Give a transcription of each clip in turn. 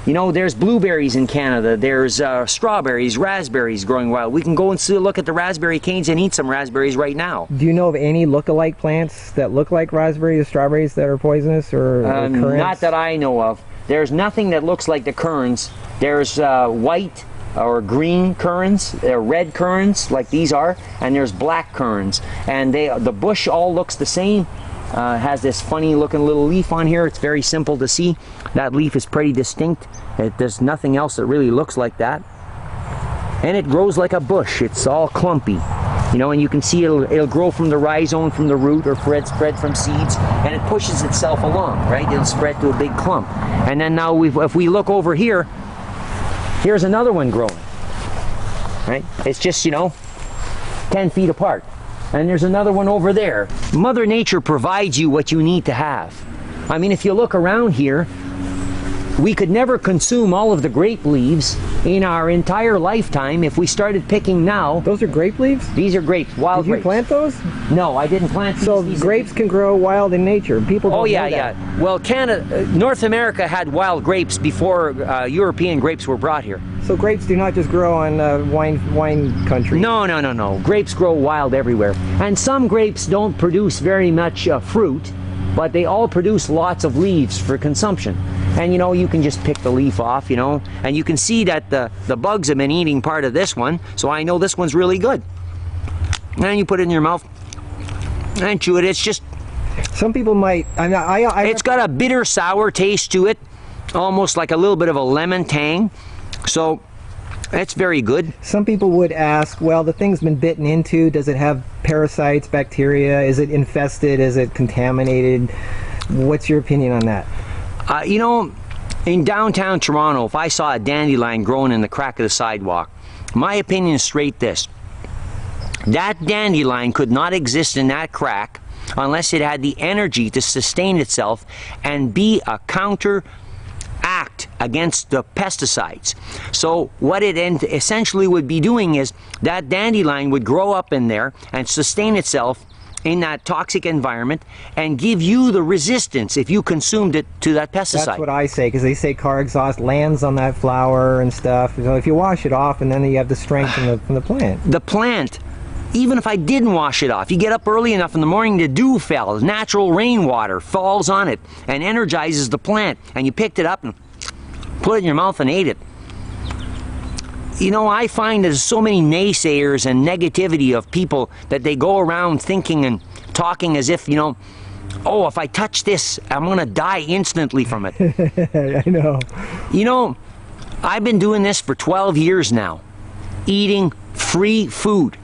You know, there's blueberries in Canada, there's strawberries, raspberries growing wild. We can go and see, look at the raspberry canes and eat some raspberries right now. Do you know of any look-alike plants that look like raspberries or strawberries that are poisonous or currants? Not that I know of. There's nothing that looks like the currants. There's white or green currants, red currants like these are, and there's black currants. And the bush all looks the same. Has this funny looking little leaf on here. It's very simple to see. That leaf is pretty distinct. There's nothing else that really looks like that. And it grows like a bush. It's all clumpy. You know, and you can see it'll grow from the rhizome, from the root, or spread from seeds, and it pushes itself along, right? It'll spread to a big clump. And then now, if we look over here, here's another one growing, right? It's just, you know, 10 feet apart. And there's another one over there. Mother Nature provides you what you need to have. I mean, if you look around here, we could never consume all of the grape leaves in our entire lifetime if we started picking now. Those are grape leaves? These are grapes, wild grapes. Did you plant those? No, I didn't plant these. So grapes can grow wild in nature. People don't know that. Yeah. Well, North America had wild grapes before European grapes were brought here. So grapes do not just grow on wine country? No. Grapes grow wild everywhere. And some grapes don't produce very much fruit, but they all produce lots of leaves for consumption. And you know, you can just pick the leaf off, you know, and you can see that the bugs have been eating part of this one, so I know this one's really good. And you put it in your mouth and chew it. It's just... Some people might... It's got a bitter sour taste to it, almost like a little bit of a lemon tang. So it's very good. Some people would ask, well, the thing's been bitten into. Does it have parasites, bacteria? Is it infested? Is it contaminated? What's your opinion on that? You know, in downtown Toronto, if I saw a dandelion growing in the crack of the sidewalk, my opinion is straight this. That dandelion could not exist in that crack unless it had the energy to sustain itself and be a counteract against the pesticides. So what it essentially would be doing is that dandelion would grow up in there and sustain itself in that toxic environment and give you the resistance if you consumed it to that pesticide. That's what I say, because they say car exhaust lands on that flower and stuff. So if you wash it off, and then you have the strength from the plant. The plant, even if I didn't wash it off, you get up early enough in the morning, the dew fell, natural rainwater falls on it and energizes the plant, and you picked it up and put it in your mouth and ate it. You know, I find there's so many naysayers and negativity of people that they go around thinking and talking as if, you know, oh, if I touch this, I'm going to die instantly from it. I know. You know, I've been doing this for 12 years now, eating free food.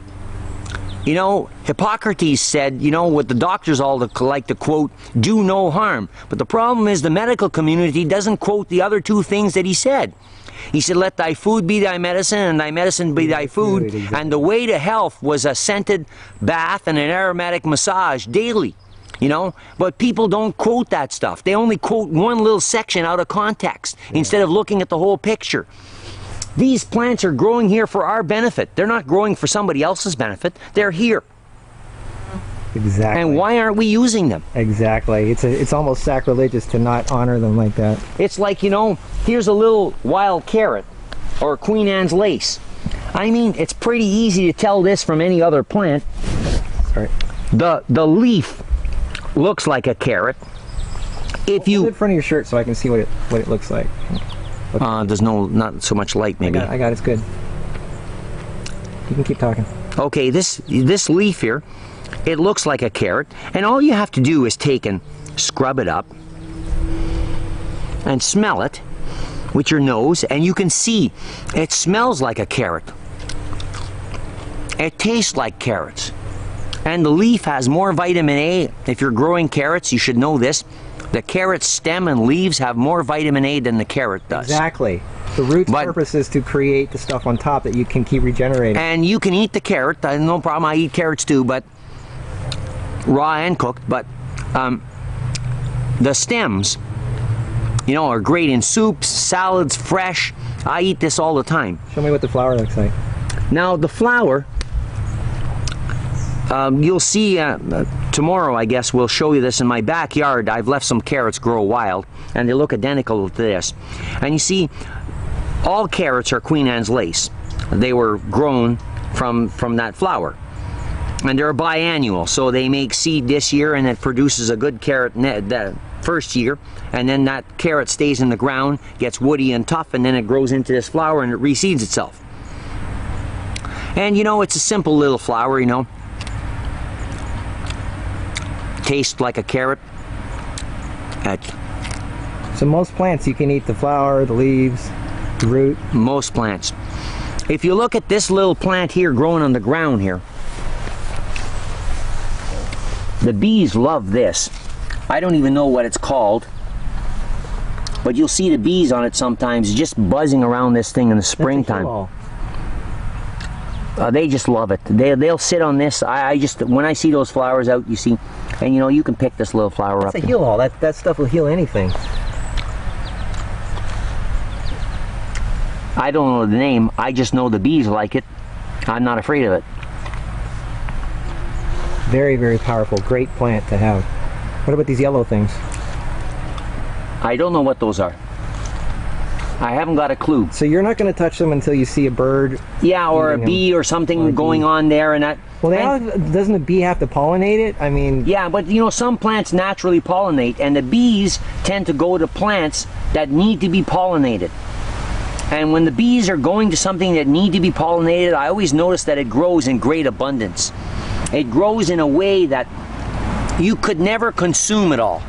You know, Hippocrates said, you know, what the doctors all like to quote, do no harm. But the problem is the medical community doesn't quote the other two things that he said. He said, let thy food be thy medicine, and thy medicine be thy food. Exactly. And the way to health was a scented bath and an aromatic massage daily. You know, but people don't quote that stuff. They only quote one little section out of context instead of looking at the whole picture. These plants are growing here for our benefit. They're not growing for somebody else's benefit. They're here. Exactly. And why aren't we using them? Exactly. It's almost sacrilegious to not honor them like that. It's like, you know, here's a little wild carrot or Queen Anne's lace. I mean, it's pretty easy to tell this from any other plant. Sorry. The leaf looks like a carrot. If you hold it in front of your shirt so I can see what it looks like. There's not so much light, maybe. I got it. It's good. You can keep talking. Okay, this leaf here, it looks like a carrot, and all you have to do is take and scrub it up and smell it with your nose, and you can see it smells like a carrot. It tastes like carrots. And the leaf has more vitamin A. If you're growing carrots, you should know this. The carrot stem and leaves have more vitamin A than the carrot does. Exactly. The root's purpose is to create the stuff on top that you can keep regenerating. And you can eat the carrot. No problem. I eat carrots too, but raw and cooked. But the stems, you know, are great in soups, salads, fresh. I eat this all the time. Show me what the flower looks like. Now the flower You'll see tomorrow, I guess, we'll show you this in my backyard. I've left some carrots grow wild, and they look identical to this. And you see, all carrots are Queen Anne's lace. They were grown from that flower. And they're biannual, so they make seed this year, and it produces a good carrot the first year, and then that carrot stays in the ground, gets woody and tough, and then it grows into this flower and it reseeds itself. And you know, it's a simple little flower, you know. Tastes like a carrot. So most plants you can eat the flower, the leaves, the root. Most plants. If you look at this little plant here growing on the ground here, the bees love this. I don't even know what it's called, but you'll see the bees on it sometimes just buzzing around this thing in the springtime. They just love it. They'll sit on this. I just, when I see those flowers out, you see, and you know, you can pick this little flower up. It's a heal all. That stuff will heal anything. I don't know the name. I just know the bees like it. I'm not afraid of it. Very, very powerful. Great plant to have. What about these yellow things? I don't know what those are. I haven't got a clue. So you're not going to touch them until you see a bird? Yeah, or a bee or something going on there, and that. Well, doesn't a bee have to pollinate it? I mean... Yeah, but you know, some plants naturally pollinate, and the bees tend to go to plants that need to be pollinated. And when the bees are going to something that need to be pollinated, I always notice that it grows in great abundance. It grows in a way that you could never consume it all,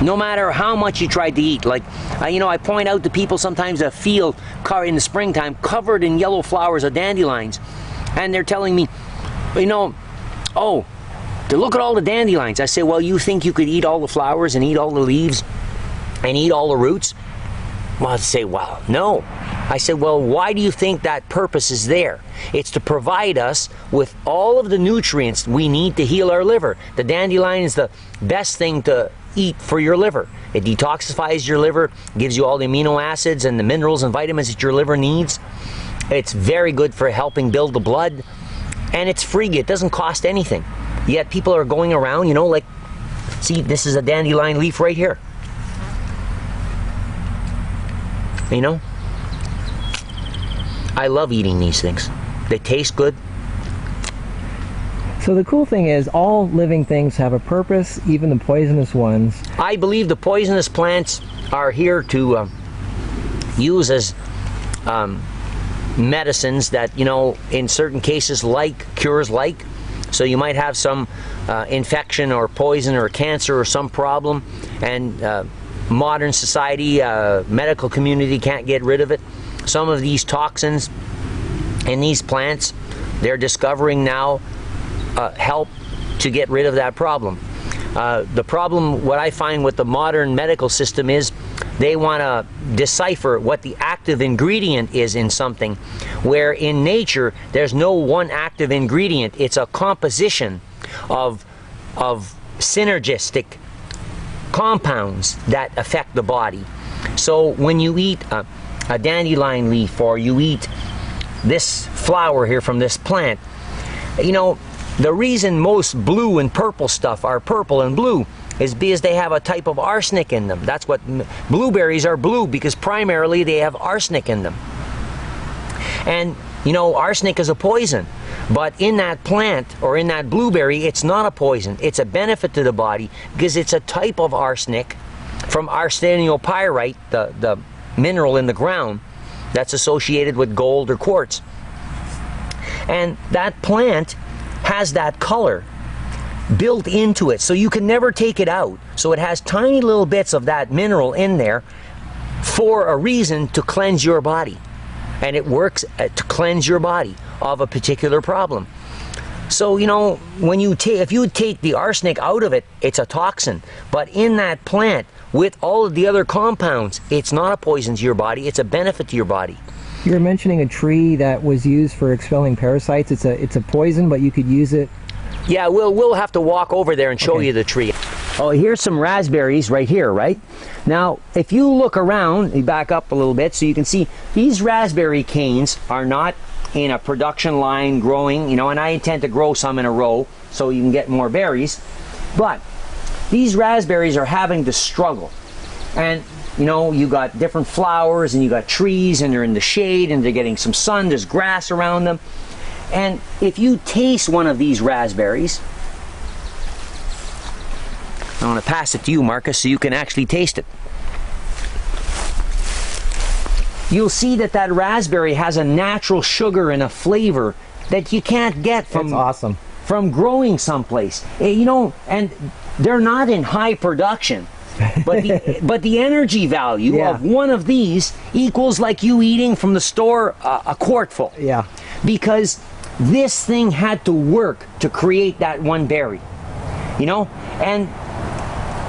no matter how much you tried to eat. Like, you know, I point out to people sometimes a field in the springtime covered in yellow flowers of dandelions, and they're telling me, you know, oh, to look at all the dandelions. I say, well, you think you could eat all the flowers and eat all the leaves and eat all the roots? Well, I'd say, well, no. I said, well, why do you think that purpose is there? It's to provide us with all of the nutrients we need to heal our liver. The dandelion is the best thing to eat for your liver. It detoxifies your liver, gives you all the amino acids and the minerals and vitamins that your liver needs. It's very good for helping build the blood, and it's free. It doesn't cost anything. Yet people are going around, you know, like, see, this is a dandelion leaf right here. You know, I love eating these things. They taste good. So the cool thing is all living things have a purpose, even the poisonous ones. I believe the poisonous plants are here to use as medicines that, you know, in certain cases cures like. So you might have some infection or poison or cancer or some problem, and modern society, medical community can't get rid of it. Some of these toxins in these plants, they're discovering now help to get rid of that problem. The problem, what I find with the modern medical system is they want to decipher what the active ingredient is in something, where in nature there's no one active ingredient. It's a composition of synergistic compounds that affect the body. So when you eat a dandelion leaf, or you eat this flower here from this plant, you know, the reason most blue and purple stuff are purple and blue is because they have a type of arsenic in them. That's what blueberries are blue, because primarily they have arsenic in them. And you know, arsenic is a poison, but in that plant or in that blueberry, it's not a poison. It's a benefit to the body because it's a type of arsenic from arsenopyrite, the mineral in the ground that's associated with gold or quartz. And that plant has that color built into it, so you can never take it out. So it has tiny little bits of that mineral in there for a reason to cleanse your body. And it works to cleanse your body of a particular problem. So, you know, when you if you take the arsenic out of it, it's a toxin. But in that plant, with all of the other compounds, it's not a poison to your body, it's a benefit to your body. You were mentioning a tree that was used for expelling parasites. It's a poison, but you could use it. Yeah, we'll have to walk over there and show you the tree. Oh, here's some raspberries right here, right? Now, if you look around, you back up a little bit so you can see these raspberry canes are not in a production line growing, you know, and I intend to grow some in a row so you can get more berries. But these raspberries are having to struggle. And, you know, you got different flowers and you got trees and they're in the shade and they're getting some sun, there's grass around them. And if you taste one of these raspberries, I want to pass it to you, Marcus, so you can actually taste it. You'll see that that raspberry has a natural sugar and a flavor that you can't get from, That's awesome. from growing someplace. You know, and they're not in high production. But the energy value Yeah. of one of these equals like you eating from the store a quart full. Yeah. Because this thing had to work to create that one berry. You know? And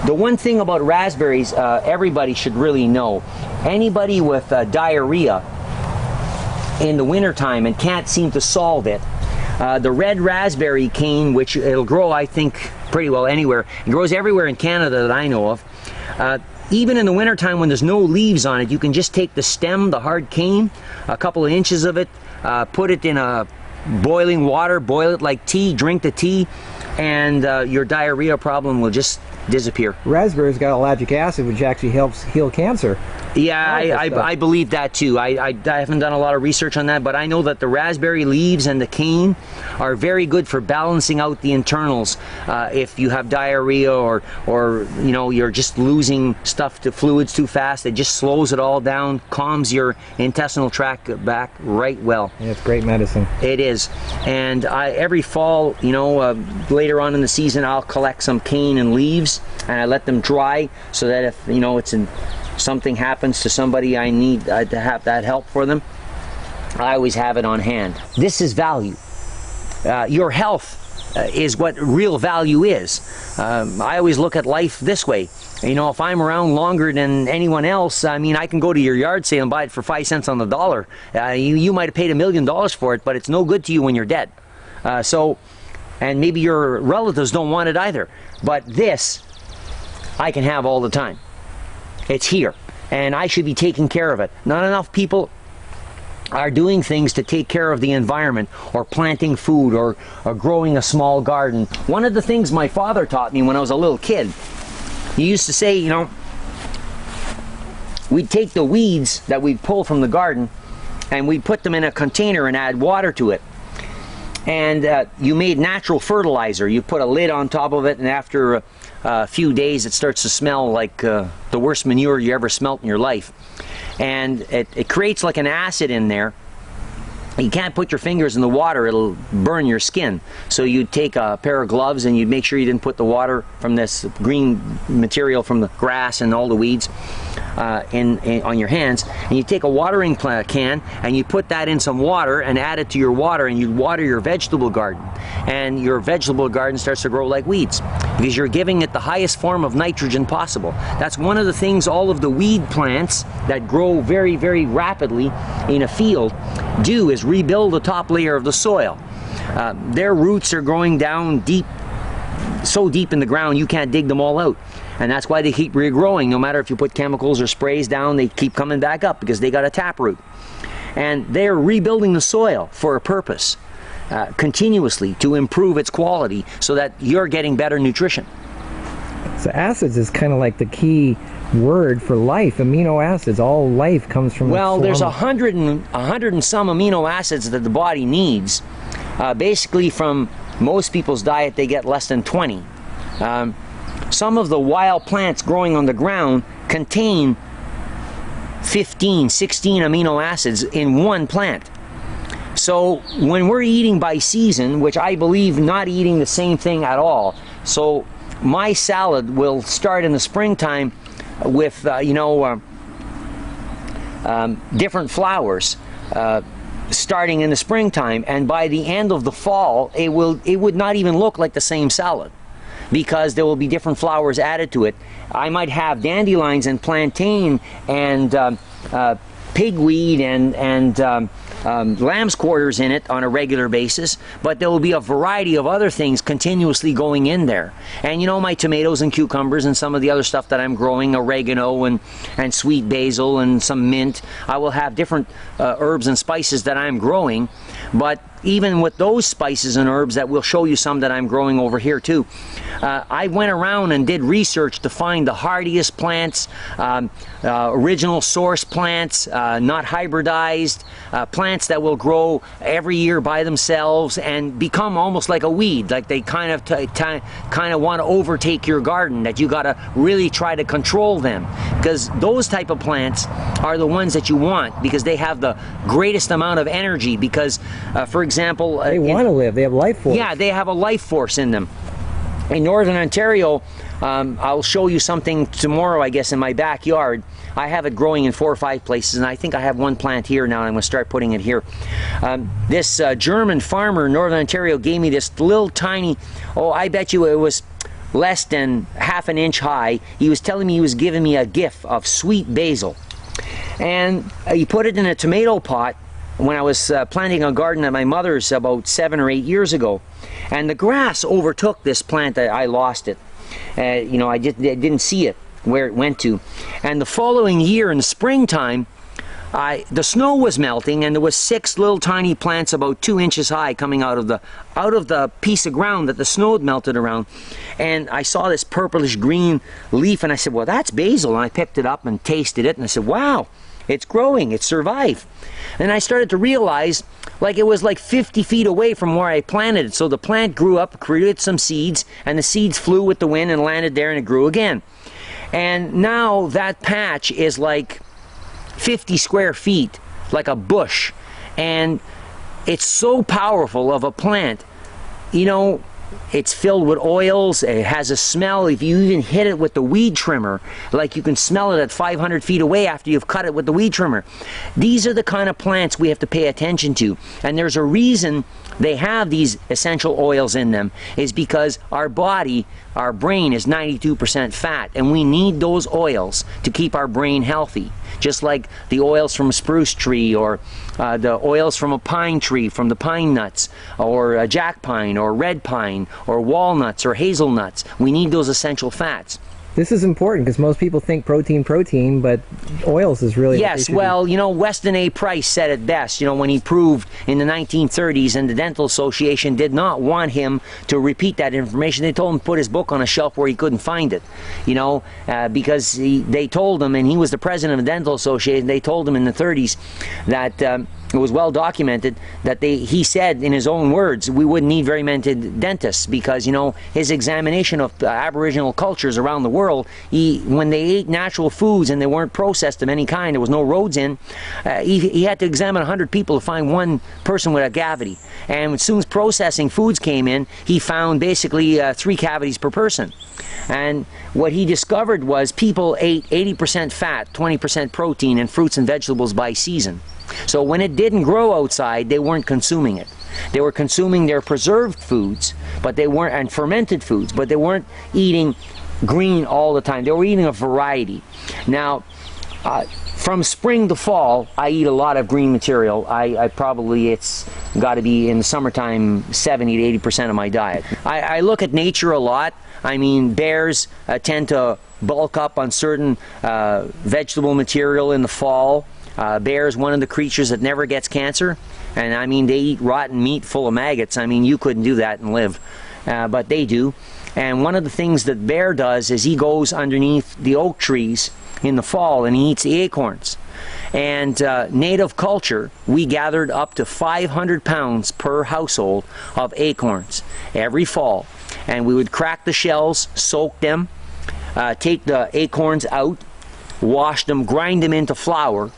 the one thing about raspberries, everybody should really know. Anybody with diarrhea in the wintertime and can't seem to solve it, the red raspberry cane, which it'll grow, I think, pretty well anywhere. It grows everywhere in Canada that I know of. Even in the wintertime when there's no leaves on it, you can just take the stem, the hard cane, a couple of inches of it, put it in a boiling water, boil it like tea, drink the tea, and your diarrhea problem will just disappear. Raspberries got ellagic acid, which actually helps heal cancer. Yeah, All this I believe that too. I haven't done a lot of research on that, but I know that the raspberry leaves and the cane are very good for balancing out the internals. If you have diarrhea or you know, you're just losing stuff to fluids too fast, it just slows it all down, calms your intestinal tract back right well. Yeah, it's great medicine. It is. And every fall, you know, later on in the season, I'll collect some cane and leaves and I let them dry so that if, you know, something happens to somebody I need to have that help for them, I always have it on hand. This is value. Your health is what real value is. I always look at life this way. You know, if I'm around longer than anyone else, I mean, I can go to your yard sale and buy it for 5 cents on the dollar. You might have paid $1 million for it, but it's no good to you when you're dead. And maybe your relatives don't want it either. But this, I can have all the time. It's here, and I should be taking care of it. Not enough people are doing things to take care of the environment, or planting food, or growing a small garden. One of the things my father taught me when I was a little kid, he used to say, you know, we'd take the weeds that we'd pull from the garden, and we'd put them in a container and add water to it. And you made natural fertilizer. You put a lid on top of it, and after a few days it starts to smell like the worst manure you ever smelt in your life. And it creates like an acid in there. You can't put your fingers in the water, it'll burn your skin. So you'd take a pair of gloves and you'd make sure you didn't put the water from this green material from the grass and all the weeds on your hands. And you take a watering can and you put that in some water and add it to your water, and you water your vegetable garden. And your vegetable garden starts to grow like weeds because you're giving it the highest form of nitrogen possible. That's one of the things all of the weed plants that grow very, very rapidly in a field do, is rebuild the top layer of the soil. Their roots are growing down deep, so deep in the ground you can't dig them all out. And that's why they keep regrowing. No matter if you put chemicals or sprays down, they keep coming back up because they got a taproot. And they're rebuilding the soil for a purpose, continuously, to improve its quality so that you're getting better nutrition. So acids is kind of like the key word for life. Amino acids, all life comes from. Well, the there's form 100 and some amino acids that the body needs. Basically, from most people's diet, they get less than 20. Some of the wild plants growing on the ground contain 15, 16 amino acids in one plant. So when we're eating by season, which I believe not eating the same thing at all, so my salad will start in the springtime with different flowers starting in the springtime, and by the end of the fall it would not even look like the same salad because there will be different flowers added to it. I might have dandelions and plantain and pigweed and lamb's quarters in it on a regular basis, but there will be a variety of other things continuously going in there. And you know, my tomatoes and cucumbers and some of the other stuff that I'm growing, oregano and sweet basil and some mint, I will have different herbs and spices that I'm growing. But even with those spices and herbs, that will show you some that I'm growing over here too, I went around and did research to find the hardiest plants, original source plants, not hybridized, plants that will grow every year by themselves and become almost like a weed, like they kind of want to overtake your garden, that you got to really try to control them, because those type of plants are the ones that you want, because they have the greatest amount of energy, because for example, they want to live, they have life force. Yeah, they have a life force in them. In Northern Ontario, I'll show you something tomorrow, I guess, in my backyard. I have it growing in 4 or 5 places, and I think I have one plant here now, and I'm going to start putting it here. This German farmer in Northern Ontario gave me this little tiny, oh, I bet you it was less than half an inch high. He was telling me he was giving me a gift of sweet basil. And he put it in a tomato pot when I was planting a garden at my mother's about 7 or 8 years ago. And the grass overtook this plant. I lost it. You know, I didn't see it where it went to. And the following year in the springtime, the snow was melting, and there was 6 little tiny plants about 2 inches high coming out of the piece of ground that the snow had melted around. And I saw this purplish green leaf, and I said, well, that's basil. And I picked it up and tasted it, and I said, wow, it's growing, it survived. And I started to realize, like, it was like 50 feet away from where I planted it. So the plant grew up, created some seeds, and the seeds flew with the wind and landed there, and it grew again. And now that patch is like 50 square feet, like a bush. And it's so powerful of a plant. You know, it's filled with oils, it has a smell. If you even hit it with the weed trimmer, like, you can smell it at 500 feet away after you've cut it with the weed trimmer. These are the kind of plants we have to pay attention to. And there's a reason they have these essential oils in them, is because our body, our brain is 92% fat, and we need those oils to keep our brain healthy. Just like the oils from a spruce tree, or the oils from a pine tree, from the pine nuts, or a jack pine, or red pine, or walnuts, or hazelnuts. We need those essential fats. This is important because most people think protein, but oils is really... Yes, well, you know, Weston A. Price said it best, you know, when he proved in the 1930s, and the Dental Association did not want him to repeat that information. They told him to put his book on a shelf where he couldn't find it, you know, because they told him, and he was the president of the Dental Association, they told him in the 30s that... it was well documented that he said in his own words, we wouldn't need very many dentists, because, you know, his examination of Aboriginal cultures around the world, when they ate natural foods and they weren't processed of any kind, there was no roads in, he had to examine 100 people to find one person with a cavity. And as soon as processing foods came in, he found basically 3 cavities per person. And what he discovered was people ate 80% fat, 20% protein, and fruits and vegetables by season. So when it didn't grow outside, they weren't consuming it. They were consuming their preserved foods, but they weren't, and fermented foods, but they weren't eating green all the time. They were eating a variety. Now, from spring to fall, I eat a lot of green material. I probably, it's got to be in the summertime 70 to 80% of my diet. I look at nature a lot. I mean, bears tend to bulk up on certain vegetable material in the fall. Bear's one of the creatures that never gets cancer, and I mean, they eat rotten meat full of maggots. I mean, you couldn't do that and live, but they do. And one of the things that bear does is he goes underneath the oak trees in the fall and he eats the acorns. And native culture, we gathered up to 500 pounds per household of acorns every fall, and we would crack the shells, soak them, take the acorns out, wash them, grind them into flour,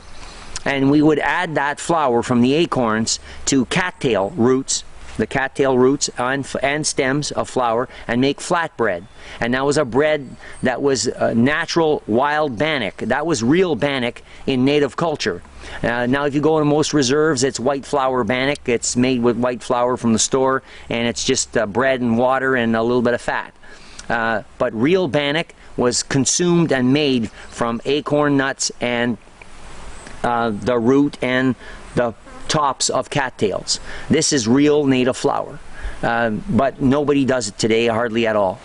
and we would add that flour from the acorns to cattail roots, the cattail roots and stems of flour, and make flatbread. And that was a bread that was natural wild bannock. That was real bannock in native culture. Now if you go to most reserves, it's white flour bannock. It's made with white flour from the store, and it's just bread and water and a little bit of fat. But real bannock was consumed and made from acorn nuts and the root and the tops of cattails. This is real native flower, but nobody does it today, hardly at all.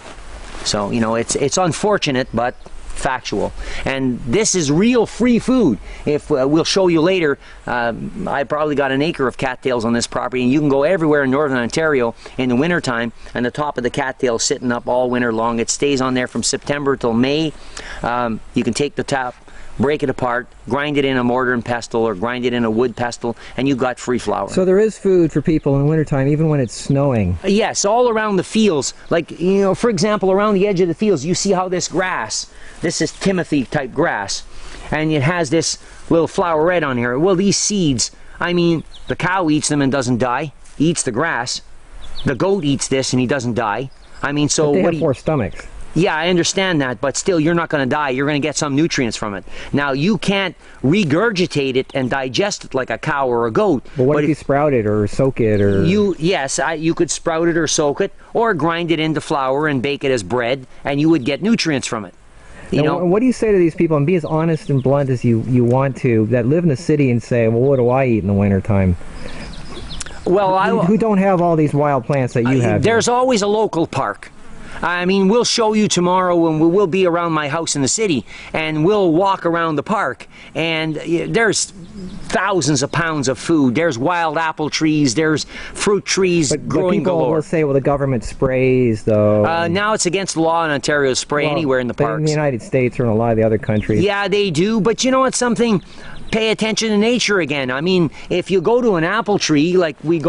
So, you know, it's unfortunate, but factual. And this is real free food. If we'll show you later, I probably got an acre of cattails on this property, and you can go everywhere in northern Ontario in the wintertime, and the top of the cattail is sitting up all winter long. It stays on there from September till May. You can take the top, break it apart, grind it in a mortar and pestle, or grind it in a wood pestle, and you've got free flour. So there is food for people in wintertime, even when it's snowing. Yes, all around the fields. Like, you know, for example, around the edge of the fields, you see how this grass, this is Timothy type grass, and it has this little flowerette on here. Well, these seeds, I mean, the cow eats them and doesn't die. He eats the grass. The goat eats this and he doesn't die. I mean, so But they what have do you... 4 stomachs. Yeah, I understand that, but still, you're not going to die. You're going to get some nutrients from it. Now, you can't regurgitate it and digest it like a cow or a goat. But what if you sprout it or soak it or... You could sprout it or soak it, or grind it into flour and bake it as bread, and you would get nutrients from it. You know, what do you say to these people, and be as honest and blunt as you want to, that live in the city and say, well, what do I eat in the wintertime? well, Who don't have all these wild plants that you have? There's always a local park. I mean, we'll show you tomorrow when we'll be around my house in the city, and we'll walk around the park, and there's thousands of pounds of food. There's wild apple trees, there's fruit trees growing people galore. will say, well, the government sprays, though. Now it's against the law in Ontario to spray anywhere in the but parks. in the United States or in a lot of the other countries. Yeah, they do, but you know what's something? Pay attention to nature again. I mean, if you go to an apple tree, like we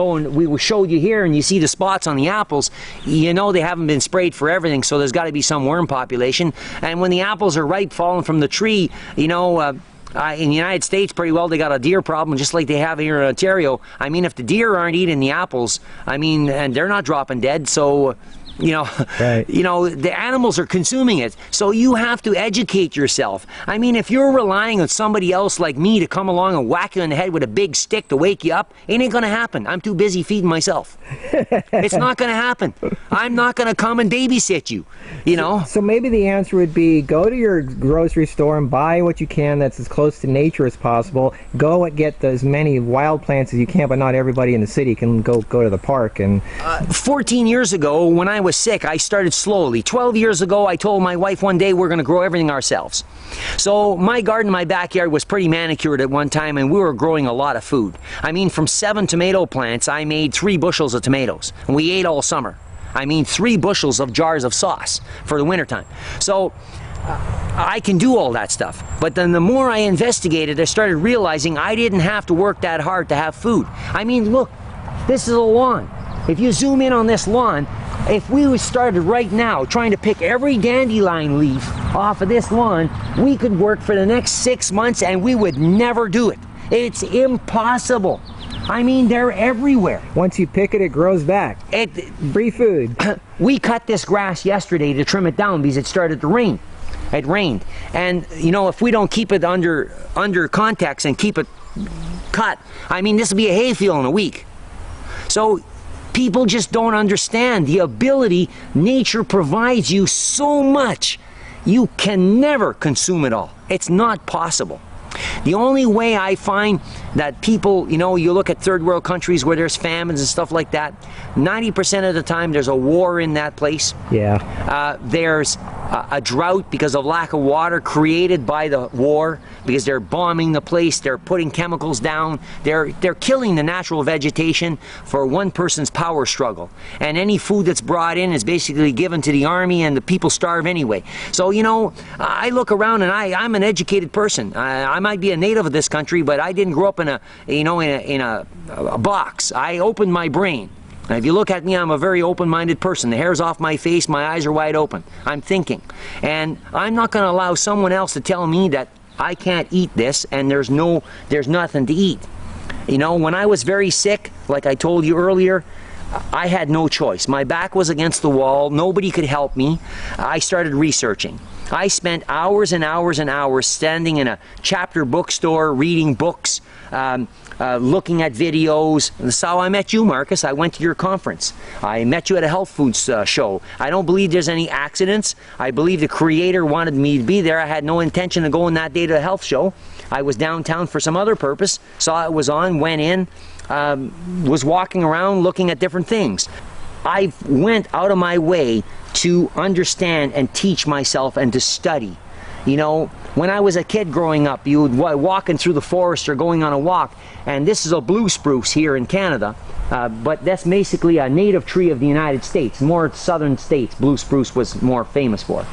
showed you here, and you see the spots on the apples, you know they haven't been sprayed for everything, so there's got to be some worm population. And when the apples are ripe, falling from the tree, you know, in the United States, pretty well, they got a deer problem, just like they have here in Ontario. I mean, if the deer aren't eating the apples, I mean, and they're not dropping dead, so... You know, right. You know, the animals are consuming it, so you have to educate yourself. I mean, if you're relying on somebody else like me to come along and whack you in the head with a big stick to wake you up, it ain't gonna happen. I'm too busy feeding myself. It's not gonna happen. I'm not gonna come and babysit you, you know? So maybe the answer would be go to your grocery store and buy what you can that's as close to nature as possible. Go and get as many wild plants as you can, but not everybody in the city can go to the park. And 14 years ago, when I was sick, I started slowly. 12 years ago, I told my wife one day we're going to grow everything ourselves. So my garden, my backyard was pretty manicured at one time, and we were growing a lot of food. I mean, from 7 tomato plants, I made 3 bushels of tomatoes, and we ate all summer. I mean, 3 bushels of jars of sauce for the wintertime. So I can do all that stuff. But then the more I investigated, I started realizing I didn't have to work that hard to have food. I mean, look, this is a lawn. If you zoom in on this lawn, if we started right now trying to pick every dandelion leaf off of this lawn, we could work for the next 6 months and we would never do it. It's impossible. I mean, they're everywhere. once you pick it, it grows back. Free food. We cut this grass yesterday to trim it down because it started to rain. It rained. And, you know, if we don't keep it under context and keep it cut, I mean, this will be a hayfield in a week. So people just don't understand the ability nature provides you so much. You can never consume it all. It's not possible. The only way I find that people, you know, you look at third world countries where there's famines and stuff like that, 90% of the time there's a war in that place. Yeah. There's a drought because of lack of water created by the war, because they're bombing the place, they're putting chemicals down, they're killing the natural vegetation for one person's power struggle. And any food that's brought in is basically given to the army, and the people starve anyway. So, you know, I look around and I'm an educated person. I might be a native of this country, but I didn't grow up in a box. I opened my brain. And if you look at me, I'm a very open-minded person. The hair's off my face, my eyes are wide open. I'm thinking. And I'm not going to allow someone else to tell me that I can't eat this and there's nothing to eat. You know, when I was very sick, like I told you earlier, I had no choice. My back was against the wall. Nobody could help me. I started researching. I spent hours and hours and hours standing in a chapter bookstore, reading books, looking at videos. That's how I met you, Marcus. I went to your conference. I met you at a health foods show. I don't believe there's any accidents. I believe the creator wanted me to be there. I had no intention of going that day to a health show. I was downtown for some other purpose, saw it was on, went in, was walking around looking at different things. I went out of my way to understand and teach myself and to study. You know, when I was a kid growing up, you would walking through the forest or going on a walk, and this is a blue spruce here in Canada, but that's basically a native tree of the United States. More southern states, blue spruce was more famous for.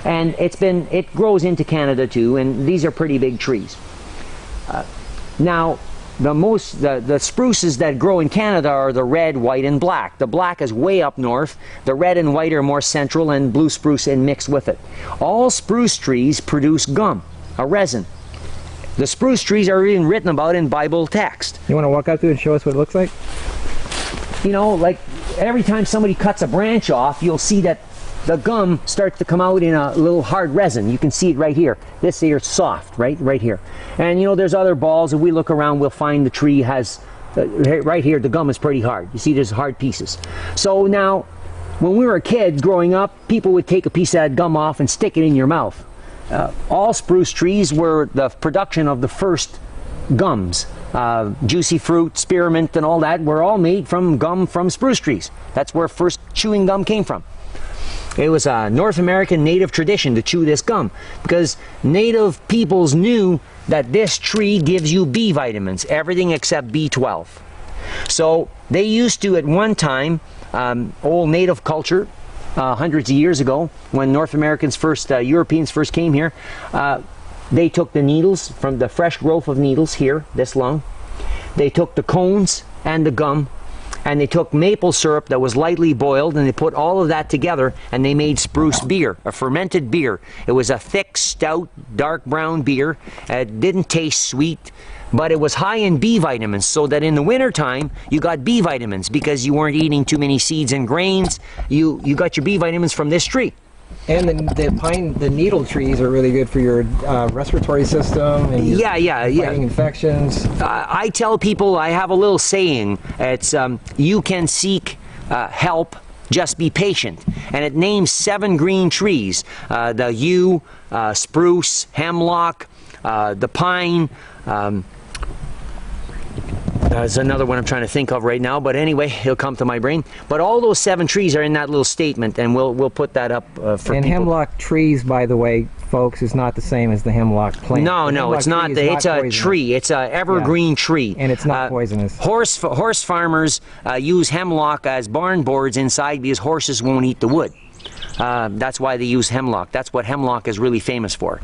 And it grows into Canada too, and these are pretty big trees. Now, the spruces that grow in Canada are the red, white, and black. The black is way up north. The red and white are more central, and blue spruce and mixed with it. All spruce trees produce gum, a resin. The spruce trees are even written about in Bible text. You want to walk up to it and show us what it looks like? You know, like every time somebody cuts a branch off, you'll see that the gum starts to come out in a little hard resin. You can see it right here. This here is soft, right here. And you know, there's other balls. If we look around, we'll find the tree has, right here, the gum is pretty hard. You see, there's hard pieces. So now, when we were kids growing up, people would take a piece of that gum off and stick it in your mouth. All spruce trees were the production of the first gums. Juicy fruit, spearmint, and all that were all made from gum from spruce trees. That's where first chewing gum came from. It was a North American native tradition to chew this gum because native peoples knew that this tree gives you B vitamins, everything except B12. So they used to, at one time, old native culture, hundreds of years ago, when North Americans first, Europeans first came here, they took the needles from the fresh growth of needles here, this long. They took the cones and the gum, and they took maple syrup that was lightly boiled, and they put all of that together, and they made spruce beer, a fermented beer. It was a thick, stout, dark brown beer. It didn't taste sweet, but it was high in B vitamins, so that in the wintertime, you got B vitamins because you weren't eating too many seeds and grains. You got your B vitamins from this tree. And the needle trees are really good for your respiratory system and fighting infections. I tell people, I have a little saying. It's you can seek help, just be patient. And it names 7 green trees: the yew, spruce, hemlock, the pine. There's another one I'm trying to think of right now, but anyway, it'll come to my brain. But all those 7 trees are in that little statement, and we'll put that up for people. And hemlock trees, by the way, folks, is not the same as the hemlock plant. No, it's not. It's a tree. It's an evergreen tree. And it's not poisonous. Horse farmers use hemlock as barn boards inside because horses won't eat the wood. That's why they use hemlock. That's what hemlock is really famous for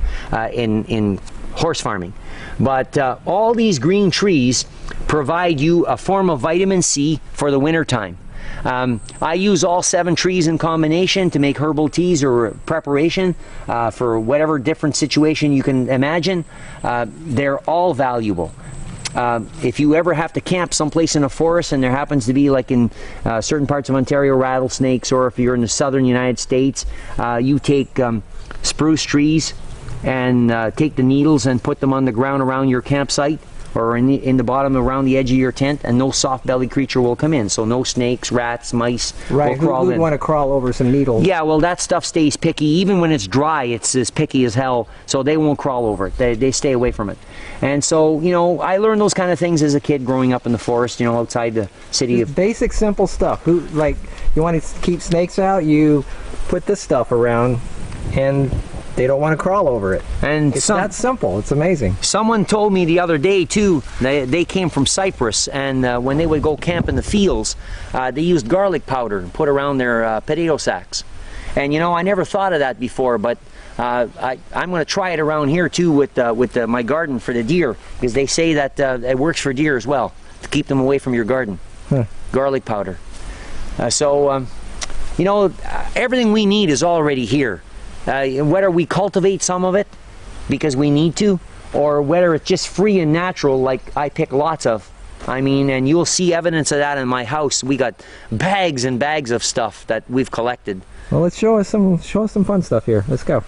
in horse farming. But all these green trees provide you a form of vitamin C for the winter time. I use all 7 trees in combination to make herbal teas or preparation for whatever different situation you can imagine. They're all valuable. If you ever have to camp someplace in a forest and there happens to be, like in certain parts of Ontario, rattlesnakes, or if you're in the southern United States, you take spruce trees and take the needles and put them on the ground around your campsite or in the bottom around the edge of your tent, and no soft-bellied creature will come in. So no snakes, rats, mice will crawl in. Who would want to crawl over some needles? Yeah, well, that stuff stays picky. Even when it's dry, it's as picky as hell, so they won't crawl over it. They stay away from it. And so, you know, I learned those kind of things as a kid growing up in the forest, you know, outside the city. Just basic, simple stuff. Like, you want to keep snakes out, you put this stuff around, and they don't want to crawl over it. And it's that simple. It's amazing. Someone told me the other day too, they came from Cyprus, and when they would go camp in the fields, they used garlic powder and put around their potato sacks. And you know, I never thought of that before, but I'm going to try it around here too with my garden for the deer, because they say that it works for deer as well, to keep them away from your garden. Garlic powder. You know, everything we need is already here. Whether we cultivate some of it because we need to, or whether it's just free and natural like I pick lots of. I mean, and you'll see evidence of that in my house. We got bags and bags of stuff that we've collected. Well, let's show us some fun stuff here. Let's go.